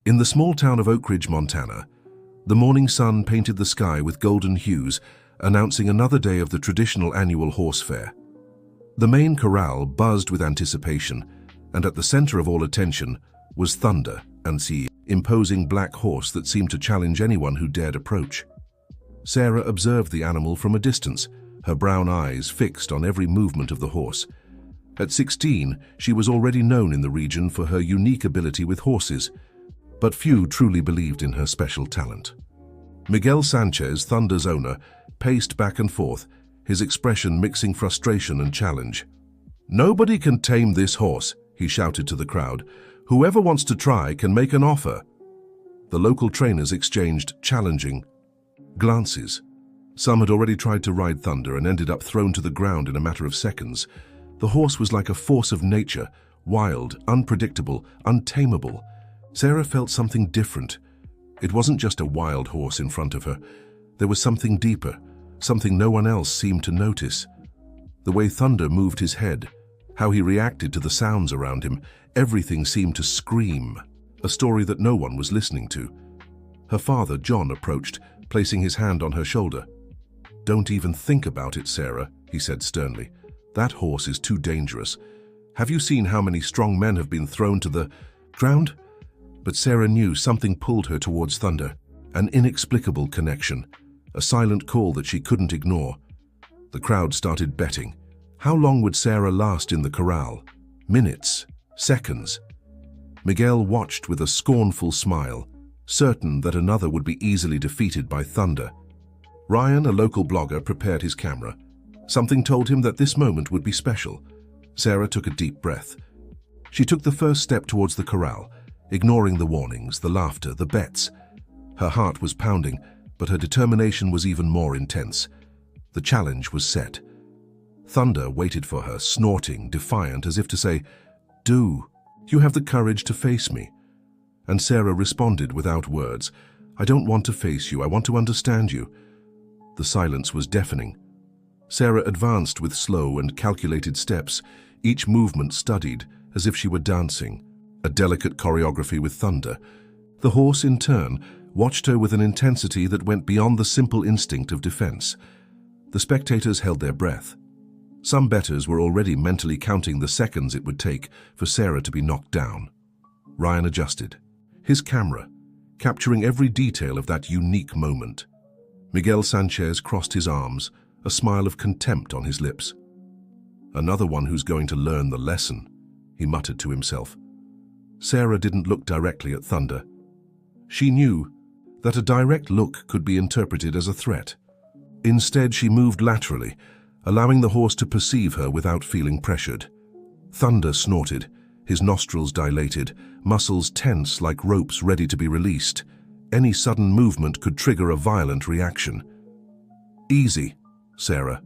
In the small town of Oak Ridge, Montana, the morning sun painted the sky with golden hues, announcing another day of the traditional annual horse fair. The main corral buzzed with anticipation, and at the center of all attention was Thunder, an imposing black horse that seemed to challenge anyone who dared approach. Sarah observed the animal from a distance, her brown eyes fixed on every movement of the horse. At 16, she was already known in the region for her unique ability with horses, but few truly believed in her special talent. Miguel Sanchez, Thunder's owner, paced back and forth, his expression mixing frustration and challenge. "Nobody can tame this horse," he shouted to the crowd. "Whoever wants to try can make an offer." The local trainers exchanged challenging glances. Some had already tried to ride Thunder and ended up thrown to the ground in a matter of seconds. The horse was like a force of nature, wild, unpredictable, untamable. Sarah felt something different. It wasn't just a wild horse in front of her. There was something deeper, something no one else seemed to notice. The way Thunder moved his head, how he reacted to the sounds around him, everything seemed to scream, a story that no one was listening to. Her father, John, approached, placing his hand on her shoulder. "Don't even think about it, Sarah," he said sternly. "That horse is too dangerous. Have you seen how many strong men have been thrown to the ground?" But Sarah knew something pulled her towards Thunder, an inexplicable connection, a silent call that she couldn't ignore. The crowd started betting. How long would Sarah last in the corral? Minutes? Seconds? Miguel watched with a scornful smile, certain that another would be easily defeated by Thunder. Ryan, a local blogger, prepared his camera. Something told him that this moment would be special. Sarah took a deep breath. She took the first step towards the corral, ignoring the warnings, the laughter, the bets. Her heart was pounding, but her determination was even more intense. The challenge was set. Thunder waited for her, snorting, defiant, as if to say, "Do you have the courage to face me?" And Sarah responded without words, "I don't want to face you, I want to understand you." The silence was deafening. Sarah advanced with slow and calculated steps, each movement studied, as if she were dancing, a delicate choreography with Thunder. The horse, in turn, watched her with an intensity that went beyond the simple instinct of defense. The spectators held their breath. Some bettors were already mentally counting the seconds it would take for Sarah to be knocked down. Ryan adjusted, his camera, capturing every detail of that unique moment. Miguel Sanchez crossed his arms, a smile of contempt on his lips. "Another one who's going to learn the lesson," he muttered to himself. Sarah didn't look directly at Thunder. She knew that a direct look could be interpreted as a threat. Instead, she moved laterally, allowing the horse to perceive her without feeling pressured. Thunder snorted, his nostrils dilated, muscles tense like ropes ready to be released. Any sudden movement could trigger a violent reaction. "Easy, Sarah,"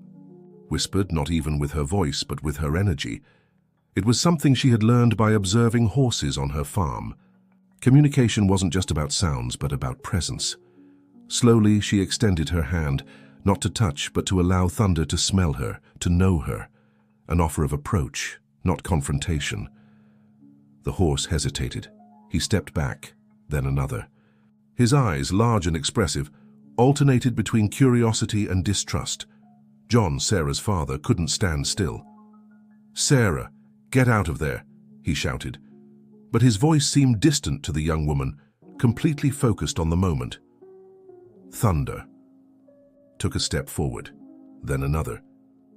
whispered, not even with her voice, but with her energy. It was something she had learned by observing horses on her farm. Communication wasn't just about sounds, but about presence. Slowly, she extended her hand, not to touch, but to allow Thunder to smell her, to know her. An offer of approach, not confrontation. The horse hesitated. He stepped back, then another. His eyes, large and expressive, alternated between curiosity and distrust. John, Sarah's father, couldn't stand still. "Sarah, get out of there," he shouted. But his voice seemed distant to the young woman, completely focused on the moment. Thunder took a step forward, then another.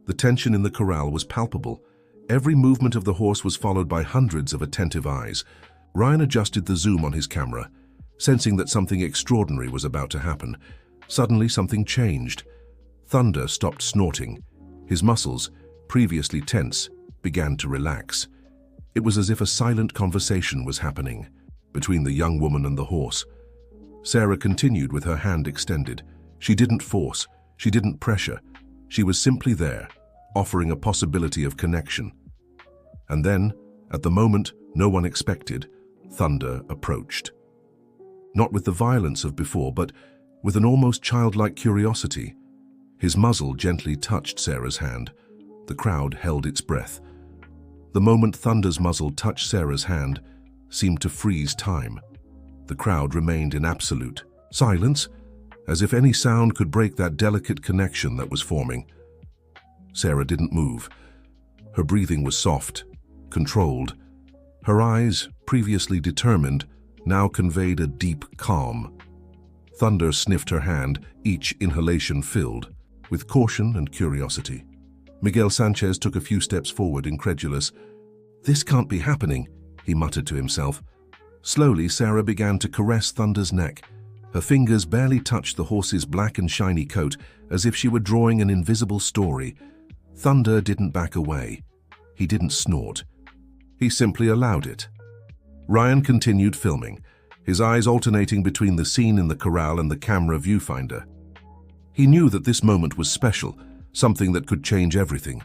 The tension in the corral was palpable. Every movement of the horse was followed by hundreds of attentive eyes. Ryan adjusted the zoom on his camera, sensing that something extraordinary was about to happen. Suddenly, something changed. Thunder stopped snorting. His muscles, previously tense, began to relax. It was as if a silent conversation was happening between the young woman and the horse. Sarah continued with her hand extended. She didn't force, she didn't pressure. She was simply there, offering a possibility of connection. And then, at the moment no one expected, Thunder approached. Not with the violence of before, but with an almost childlike curiosity. His muzzle gently touched Sarah's hand. The crowd held its breath. The moment Thunder's muzzle touched Sarah's hand seemed to freeze time. The crowd remained in absolute silence, as if any sound could break that delicate connection that was forming. Sarah didn't move. Her breathing was soft, controlled. Her eyes, previously determined, now conveyed a deep calm. Thunder sniffed her hand, each inhalation filled with caution and curiosity. Miguel Sanchez took a few steps forward, incredulous. "This can't be happening," he muttered to himself. Slowly, Sarah began to caress Thunder's neck. Her fingers barely touched the horse's black and shiny coat, as if she were drawing an invisible story. Thunder didn't back away. He didn't snort. He simply allowed it. Ryan continued filming, his eyes alternating between the scene in the corral and the camera viewfinder. He knew that this moment was special, something that could change everything.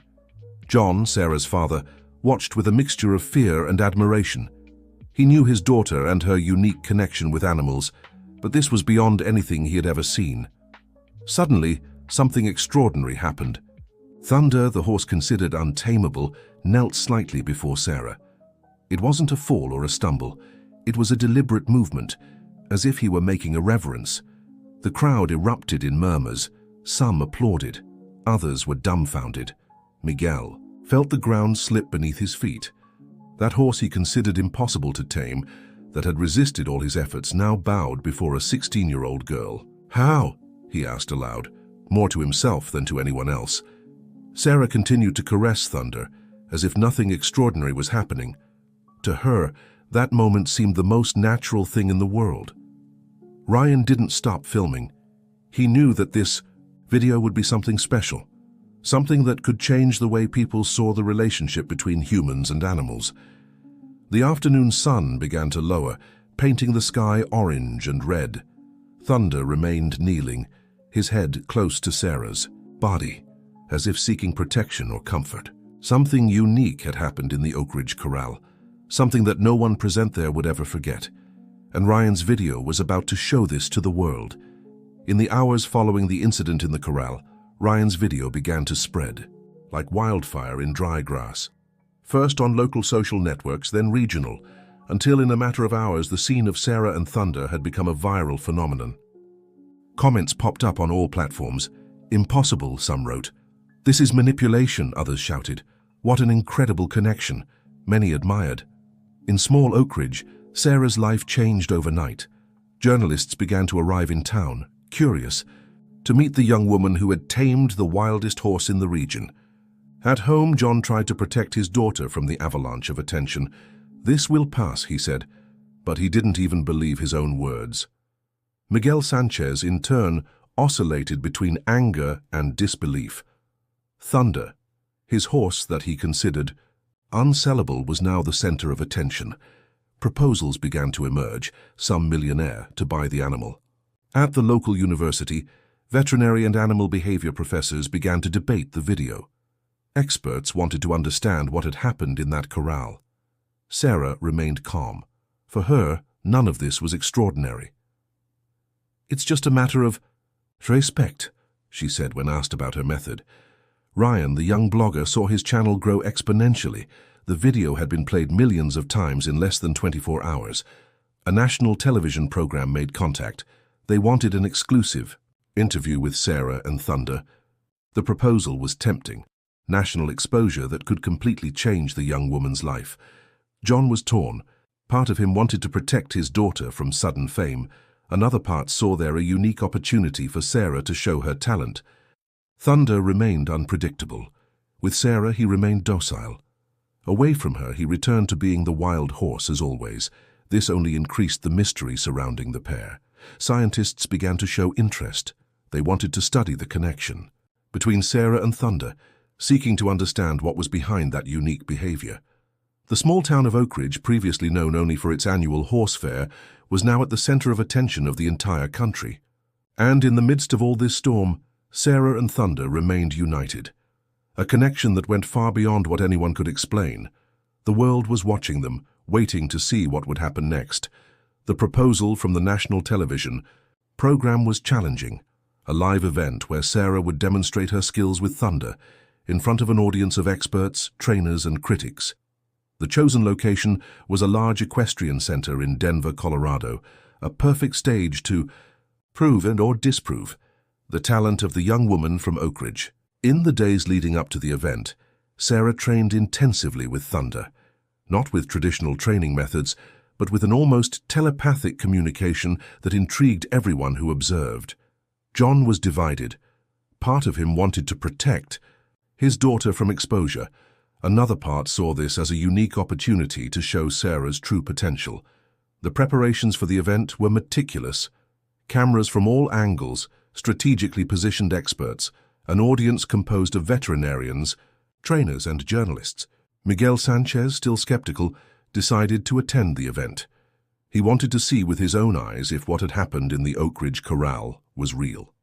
John, Sarah's father, watched with a mixture of fear and admiration. He knew his daughter and her unique connection with animals, but this was beyond anything he had ever seen. Suddenly, something extraordinary happened. Thunder, the horse considered untamable, knelt slightly before Sarah. It wasn't a fall or a stumble. It was a deliberate movement, as if he were making a reverence. The crowd erupted in murmurs. Some applauded. Others were dumbfounded. Miguel felt the ground slip beneath his feet. That horse he considered impossible to tame, that had resisted all his efforts, now bowed before a 16-year-old girl. "How?" he asked aloud, more to himself than to anyone else. Sarah continued to caress Thunder, as if nothing extraordinary was happening. To her, that moment seemed the most natural thing in the world. Ryan didn't stop filming. He knew that this video would be something special, something that could change the way people saw the relationship between humans and animals. The afternoon sun began to lower, painting the sky orange and red. Thunder remained kneeling, his head close to Sarah's body, as if seeking protection or comfort. Something unique had happened in the Oak Ridge Corral, something that no one present there would ever forget. And Ryan's video was about to show this to the world. In the hours following the incident in the corral, Ryan's video began to spread, like wildfire in dry grass. First on local social networks, then regional, until in a matter of hours the scene of Sarah and Thunder had become a viral phenomenon. Comments popped up on all platforms. "Impossible," some wrote. "This is manipulation," others shouted. "What an incredible connection," many admired. In small Oak Ridge, Sarah's life changed overnight. Journalists began to arrive in town, curious, to meet the young woman who had tamed the wildest horse in the region. At home, John tried to protect his daughter from the avalanche of attention. "This will pass," he said, but he didn't even believe his own words. Miguel Sanchez, in turn, oscillated between anger and disbelief. Thunder, his horse that he considered unsellable, was now the center of attention. Proposals began to emerge, some millionaire to buy the animal. At the local university, veterinary and animal behavior professors began to debate the video. Experts wanted to understand what had happened in that corral. Sarah remained calm. For her, none of this was extraordinary. "It's just a matter of respect," she said when asked about her method. Ryan, the young blogger, saw his channel grow exponentially. The video had been played millions of times in less than 24 hours. A national television program made contact. They wanted an exclusive interview with Sarah and Thunder. The proposal was tempting. National exposure that could completely change the young woman's life. John was torn. Part of him wanted to protect his daughter from sudden fame. Another part saw there a unique opportunity for Sarah to show her talent. Thunder remained unpredictable. With Sarah, he remained docile. Away from her, he returned to being the wild horse as always. This only increased the mystery surrounding the pair. Scientists began to show interest. They wanted to study the connection between Sarah and Thunder, seeking to understand what was behind that unique behavior. The small town of Oak Ridge, previously known only for its annual horse fair, was now at the center of attention of the entire country. And in the midst of all this storm, Sarah and Thunder remained united. A connection that went far beyond what anyone could explain. The world was watching them, waiting to see what would happen next. The proposal from the national television program was challenging. A live event where Sarah would demonstrate her skills with Thunder in front of an audience of experts, trainers, and critics. The chosen location was a large equestrian center in Denver, Colorado, a perfect stage to prove and or disprove the talent of the young woman from Oakridge. In the days leading up to the event, Sarah trained intensively with Thunder, not with traditional training methods, but with an almost telepathic communication that intrigued everyone who observed. John was divided. Part of him wanted to protect his daughter from exposure. Another part saw this as a unique opportunity to show Sarah's true potential. The preparations for the event were meticulous. Cameras from all angles, strategically positioned experts, an audience composed of veterinarians, trainers and journalists. Miguel Sanchez, still skeptical, decided to attend the event. He wanted to see with his own eyes if what had happened in the Oakridge Corral was real.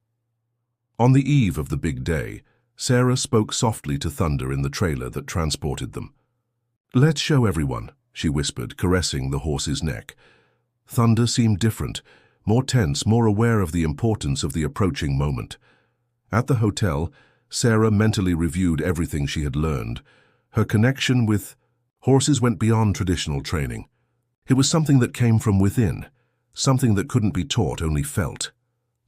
On the eve of the big day, Sarah spoke softly to Thunder in the trailer that transported them. "Let's show everyone," she whispered, caressing the horse's neck. Thunder seemed different, more tense, more aware of the importance of the approaching moment. At the hotel, Sarah mentally reviewed everything she had learned. Her connection with horses went beyond traditional training. It was something that came from within, something that couldn't be taught, only felt.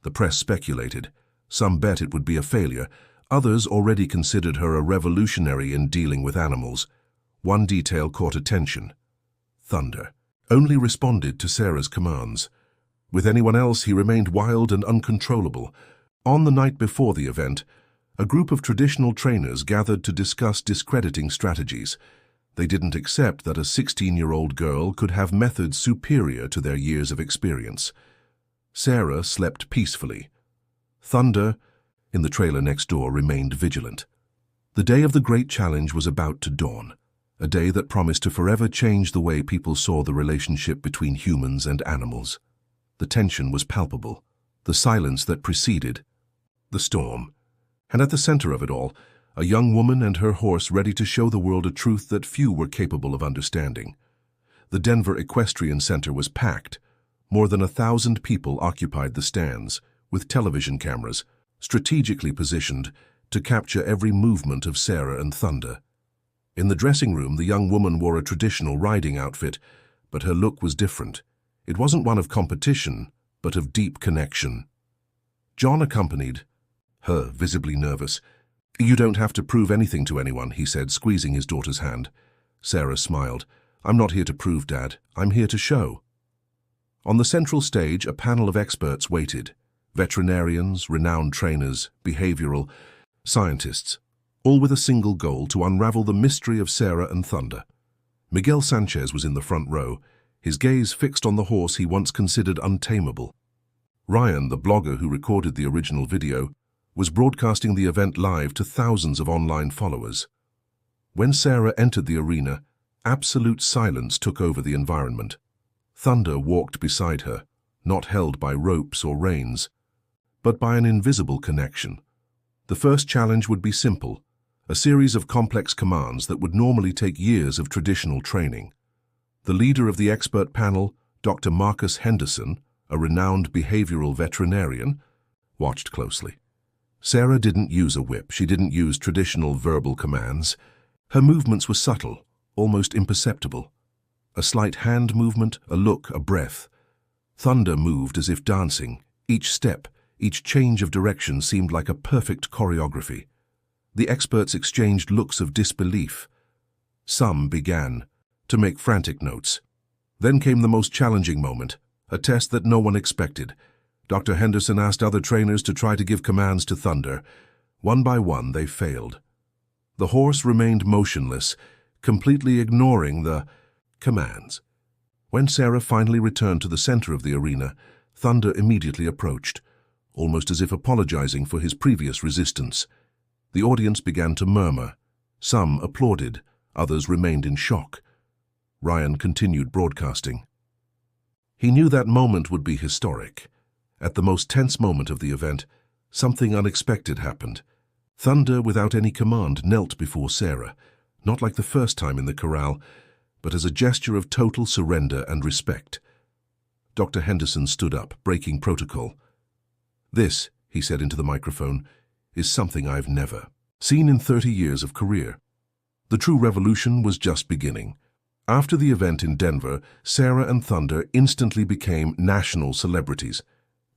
The press speculated. Some bet it would be a failure. Others already considered her a revolutionary in dealing with animals. One detail caught attention. Thunder only responded to Sarah's commands. With anyone else, he remained wild and uncontrollable. On the night before the event, a group of traditional trainers gathered to discuss discrediting strategies. They didn't accept that a 16-year-old girl could have methods superior to their years of experience. Sarah slept peacefully. Thunder, in the trailer next door, remained vigilant. The day of the great challenge was about to dawn, a day that promised to forever change the way people saw the relationship between humans and animals. The tension was palpable, the silence that preceded the storm. And at the center of it all, a young woman and her horse ready to show the world a truth that few were capable of understanding. The Denver Equestrian Center was packed. More than 1,000 people occupied the stands, with television cameras, strategically positioned to capture every movement of Sarah and Thunder. In the dressing room, the young woman wore a traditional riding outfit, but her look was different. It wasn't one of competition, but of deep connection. John accompanied her, visibly nervous. "You don't have to prove anything to anyone," he said, squeezing his daughter's hand. Sarah smiled. "I'm not here to prove, Dad. I'm here to show." On the central stage, a panel of experts waited. Veterinarians, renowned trainers, behavioral scientists, all with a single goal: to unravel the mystery of Sarah and Thunder. Miguel Sanchez was in the front row, his gaze fixed on the horse he once considered untamable. Ryan, the blogger who recorded the original video, was broadcasting the event live to thousands of online followers. When Sarah entered the arena, absolute silence took over the environment. Thunder walked beside her, not held by ropes or reins, but by an invisible connection. The first challenge would be simple, a series of complex commands that would normally take years of traditional training. The leader of the expert panel, Dr. Marcus Henderson, a renowned behavioral veterinarian, watched closely. Sarah didn't use a whip. She didn't use traditional verbal commands. Her movements were subtle, almost imperceptible. A slight hand movement, a look, a breath. Thunder moved as if dancing. Each step, each change of direction seemed like a perfect choreography. The experts exchanged looks of disbelief. Some began to make frantic notes. Then came the most challenging moment, a test that no one expected. Dr. Henderson asked other trainers to try to give commands to Thunder. One by one, they failed. The horse remained motionless, completely ignoring the commands. When Sarah finally returned to the center of the arena, Thunder immediately approached, almost as if apologizing for his previous resistance. The audience began to murmur. Some applauded, others remained in shock. Ryan continued broadcasting. He knew that moment would be historic. At the most tense moment of the event, something unexpected happened. Thunder, without any command, knelt before Sarah, not like the first time in the corral, but as a gesture of total surrender and respect. Dr. Henderson stood up, breaking protocol. "This," he said into the microphone, "is something I've never seen in 30 years of career. The true revolution was just beginning. After the event in Denver, Sarah and Thunder instantly became national celebrities.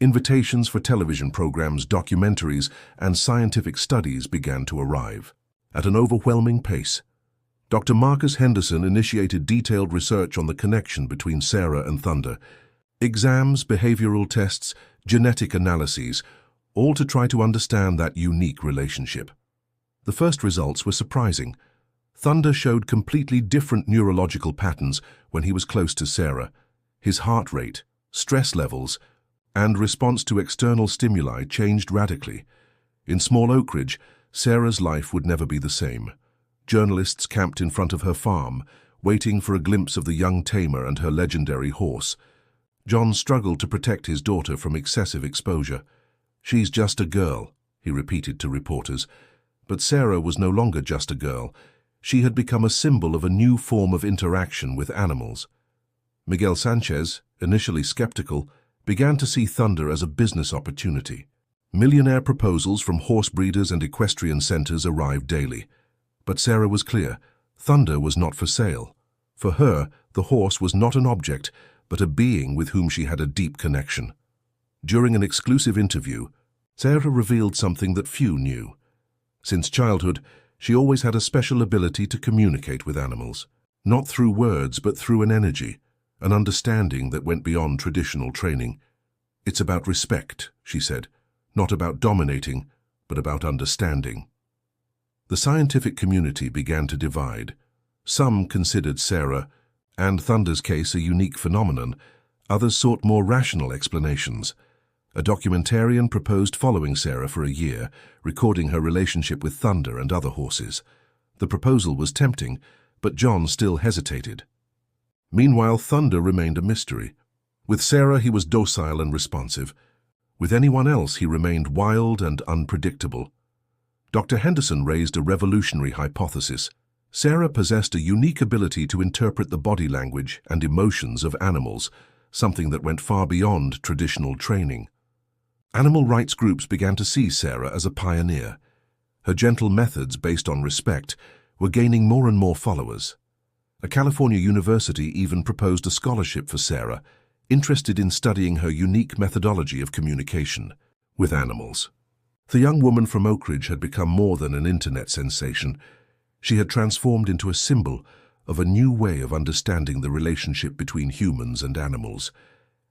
Invitations for television programs, documentaries, and scientific studies began to arrive. At an overwhelming pace, Dr. Marcus Henderson initiated detailed research on the connection between Sarah and Thunder. Exams, behavioral tests, genetic analyses, all to try to understand that unique relationship. The first results were surprising. Thunder showed completely different neurological patterns when he was close to Sarah. His heart rate, stress levels, and response to external stimuli changed radically. In small Oak Ridge, Sarah's life would never be the same. Journalists camped in front of her farm, waiting for a glimpse of the young tamer and her legendary horse. John struggled to protect his daughter from excessive exposure. "She's just a girl," he repeated to reporters. But Sarah was no longer just a girl. She had become a symbol of a new form of interaction with animals. Miguel Sanchez, initially skeptical, began to see Thunder as a business opportunity. Millionaire proposals from horse breeders and equestrian centers arrived daily. But Sarah was clear. Thunder was not for sale. For her, the horse was not an object, but a being with whom she had a deep connection. During an exclusive interview, Sarah revealed something that few knew. Since childhood, she always had a special ability to communicate with animals, not through words but through an energy, an understanding that went beyond traditional training. "It's about respect," she said, "not about dominating, but about understanding." The scientific community began to divide. Some considered Sarah and Thunder's case a unique phenomenon. Others sought more rational explanations. A documentarian proposed following Sarah for a year, recording her relationship with Thunder and other horses. The proposal was tempting, but John still hesitated. Meanwhile, Thunder remained a mystery. With Sarah, he was docile and responsive. With anyone else, he remained wild and unpredictable. Dr. Henderson raised a revolutionary hypothesis. Sarah possessed a unique ability to interpret the body language and emotions of animals, something that went far beyond traditional training. Animal rights groups began to see Sarah as a pioneer. Her gentle methods, based on respect, were gaining more and more followers. A California university even proposed a scholarship for Sarah, interested in studying her unique methodology of communication with animals. The young woman from Oak Ridge had become more than an internet sensation. She had transformed into a symbol of a new way of understanding the relationship between humans and animals.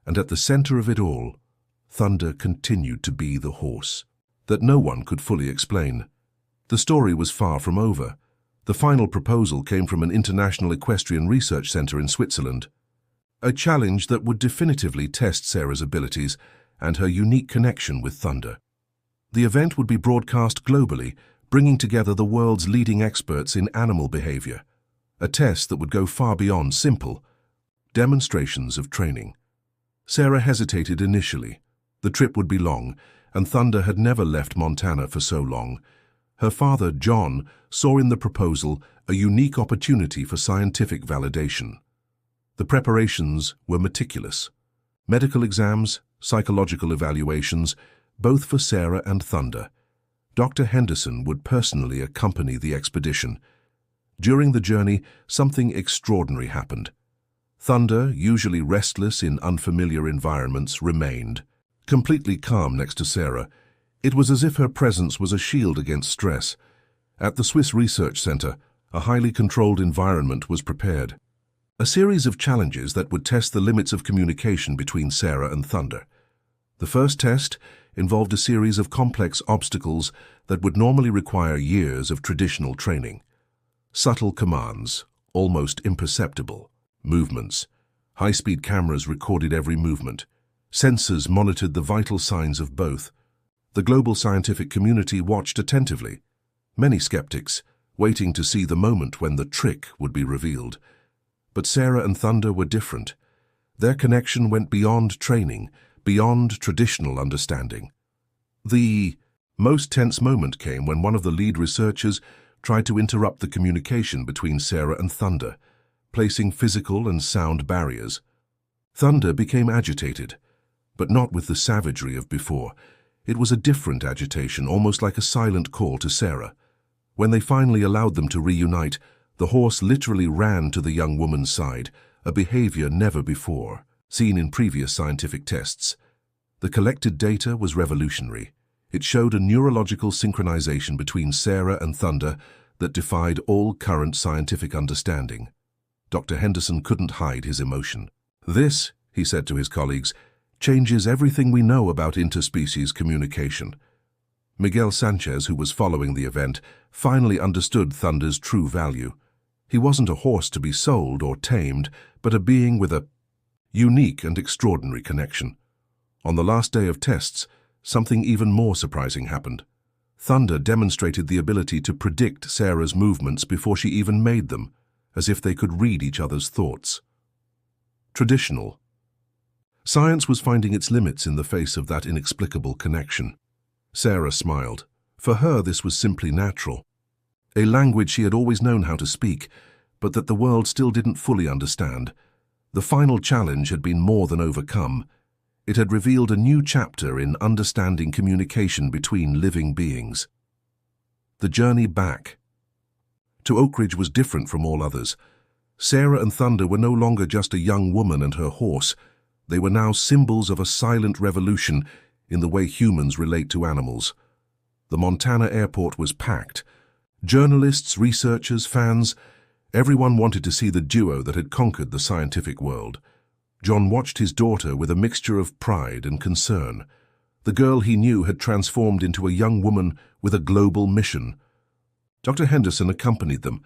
And at the center of it all, Thunder continued to be the horse that no one could fully explain. The story was far from over. The final proposal came from an international equestrian research center in Switzerland, a challenge that would definitively test Sarah's abilities and her unique connection with Thunder. The event would be broadcast globally, bringing together the world's leading experts in animal behavior, a test that would go far beyond simple demonstrations of training. Sarah hesitated initially. The trip would be long, and Thunder had never left Montana for so long. Her father, John, saw in the proposal a unique opportunity for scientific validation. The preparations were meticulous. Medical exams, psychological evaluations, both for Sarah and Thunder. Dr. Henderson would personally accompany the expedition. During the journey, something extraordinary happened. Thunder, usually restless in unfamiliar environments, remained completely calm next to Sarah. It was as if her presence was a shield against stress. At the Swiss Research Center, a highly controlled environment was prepared. A series of challenges that would test the limits of communication between Sarah and Thunder. The first test involved a series of complex obstacles that would normally require years of traditional training. Subtle commands, almost imperceptible, movements. High-speed cameras recorded every movement. Sensors monitored the vital signs of both. The global scientific community watched attentively. Many skeptics, waiting to see the moment when the trick would be revealed. But Sarah and Thunder were different. Their connection went beyond training, beyond traditional understanding. The most tense moment came when one of the lead researchers tried to interrupt the communication between Sarah and Thunder, placing physical and sound barriers. Thunder became agitated, but not with the savagery of before. It was a different agitation, almost like a silent call to Sarah. When they finally allowed them to reunite, The horse literally ran to the young woman's side, a behavior never before seen in previous scientific tests. The collected data was revolutionary. It showed a neurological synchronization between Sarah and Thunder that defied all current scientific understanding. Dr. Henderson couldn't hide his emotion. "This," he said to his colleagues, "changes everything we know about interspecies communication." Miguel Sanchez, who was following the event, finally understood Thunder's true value. He wasn't a horse to be sold or tamed, but a being with a unique and extraordinary connection. On the last day of tests, something even more surprising happened. Thunder demonstrated the ability to predict Sarah's movements before she even made them, as if they could read each other's thoughts. Traditional. Science was finding its limits in the face of that inexplicable connection. Sarah smiled. For her, this was simply natural. A language she had always known how to speak, but that the world still didn't fully understand. The final challenge had been more than overcome. It had revealed a new chapter in understanding communication between living beings. The journey back to Oak Ridge was different from all others. Sarah and Thunder were no longer just a young woman and her horse. They were now symbols of a silent revolution in the way humans relate to animals. The Montana airport was packed. Journalists, researchers, fans, everyone wanted to see the duo that had conquered the scientific world. John watched his daughter with a mixture of pride and concern. The girl he knew had transformed into a young woman with a global mission. Dr. Henderson accompanied them,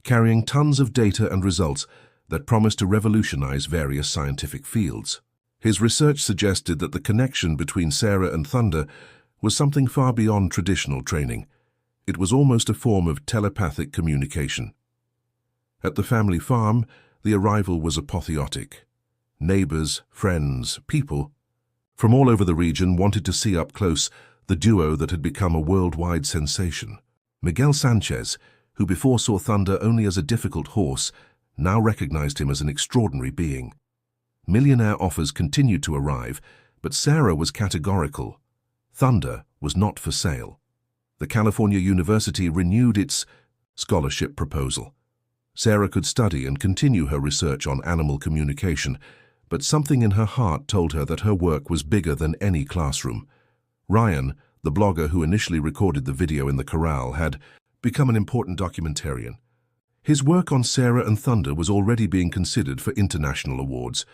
carrying tons of data and results that promised to revolutionize various scientific fields. His research suggested that the connection between Sarah and Thunder was something far beyond traditional training. It was almost a form of telepathic communication. At the family farm, the arrival was apotheotic. Neighbors, friends, people from all over the region wanted to see up close the duo that had become a worldwide sensation. Miguel Sanchez, who before saw Thunder only as a difficult horse, now recognized him as an extraordinary being. Millionaire offers continued to arrive, but Sarah was categorical. Thunder was not for sale. The California University renewed its scholarship proposal. Sarah could study and continue her research on animal communication, but something in her heart told her that her work was bigger than any classroom. Ryan, the blogger who initially recorded the video in the corral, had become an important documentarian. His work on Sarah and Thunder was already being considered for international awards.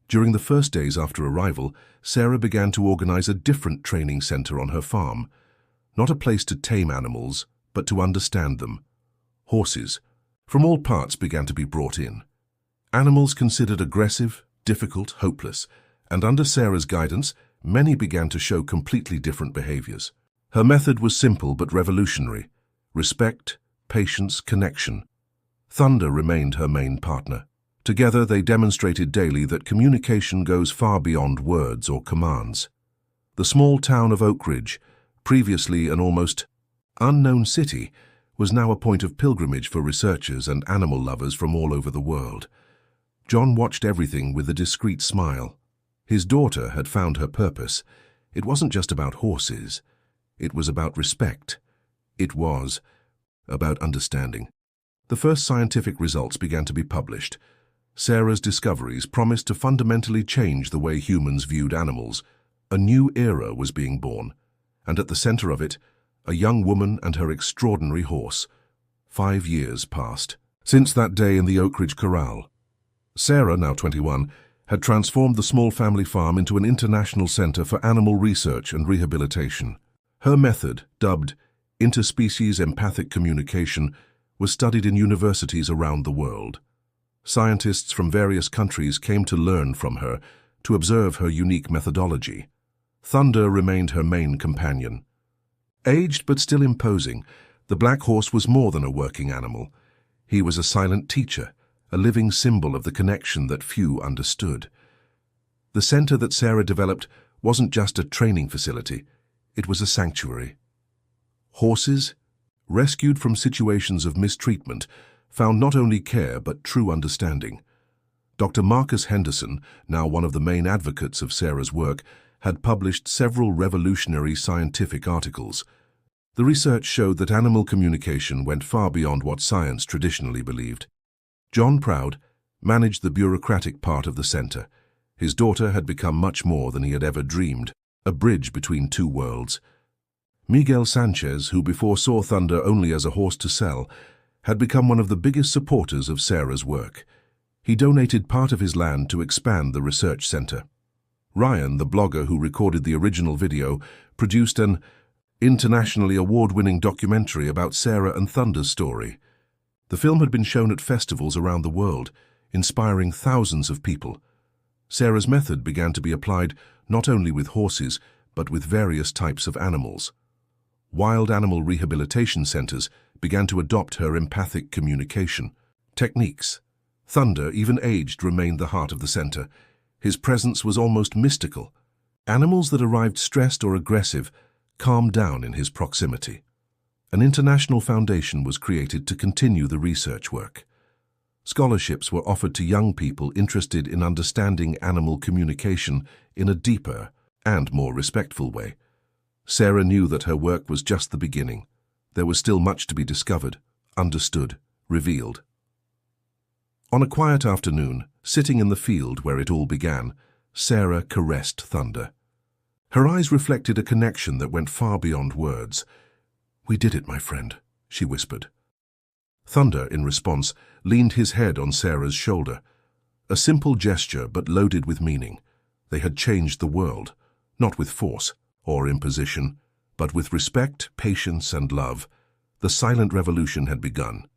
During the first days after arrival, Sarah began to organize a different training center on her farm. Not a place to tame animals, but to understand them. Horses from all parts began to be brought in. Animals considered aggressive, difficult, hopeless, and under Sarah's guidance, many began to show completely different behaviors. Her method was simple but revolutionary: respect, patience, connection. Thunder remained her main partner. Together, they demonstrated daily that communication goes far beyond words or commands. The small town of Oak Ridge, previously an almost unknown city, was now a point of pilgrimage for researchers and animal lovers from all over the world. John watched everything with a discreet smile. His daughter had found her purpose. It wasn't just about horses. It was about respect. It was about understanding. The first scientific results began to be published. Sarah's discoveries promised to fundamentally change the way humans viewed animals. A new era was being born, and at the center of it, a young woman and her extraordinary horse. 5 years passed. Since that day in the Oak Ridge Corral, Sarah, now 21, had transformed the small family farm into an international center for animal research and rehabilitation. Her method, dubbed interspecies empathic communication, was studied in universities around the world. Scientists from various countries came to learn from her, to observe her unique methodology. Thunder remained her main companion. Aged but still imposing, the black horse was more than a working animal. He was a silent teacher, a living symbol of the connection that few understood. The center that Sarah developed wasn't just a training facility, it was a sanctuary. Horses, rescued from situations of mistreatment, found not only care but true understanding. Dr. Marcus Henderson, now one of the main advocates of Sarah's work, had published several revolutionary scientific articles. The research showed that animal communication went far beyond what science traditionally believed. John Proud managed the bureaucratic part of the center. His daughter had become much more than he had ever dreamed, a bridge between two worlds. Miguel Sanchez, who before saw Thunder only as a horse to sell, had become one of the biggest supporters of Sarah's work. He donated part of his land to expand the research center. Ryan, the blogger who recorded the original video, produced an internationally award-winning documentary about Sarah and Thunder's story. The film had been shown at festivals around the world, inspiring thousands of people. Sarah's method began to be applied not only with horses, but with various types of animals. Wild animal rehabilitation centers began to adopt her empathic communication techniques. Thunder, even aged, remained the heart of the center. His presence was almost mystical. Animals that arrived stressed or aggressive calmed down in his proximity. An international foundation was created to continue the research work. Scholarships were offered to young people interested in understanding animal communication in a deeper and more respectful way. Sarah knew that her work was just the beginning. There was still much to be discovered, understood, revealed. On a quiet afternoon, sitting in the field where it all began, Sarah caressed Thunder. Her eyes reflected a connection that went far beyond words. "We did it, my friend," she whispered. Thunder, in response, leaned his head on Sarah's shoulder. A simple gesture, but loaded with meaning. They had changed the world, not with force or imposition, but with respect, patience, and love. The silent revolution had begun.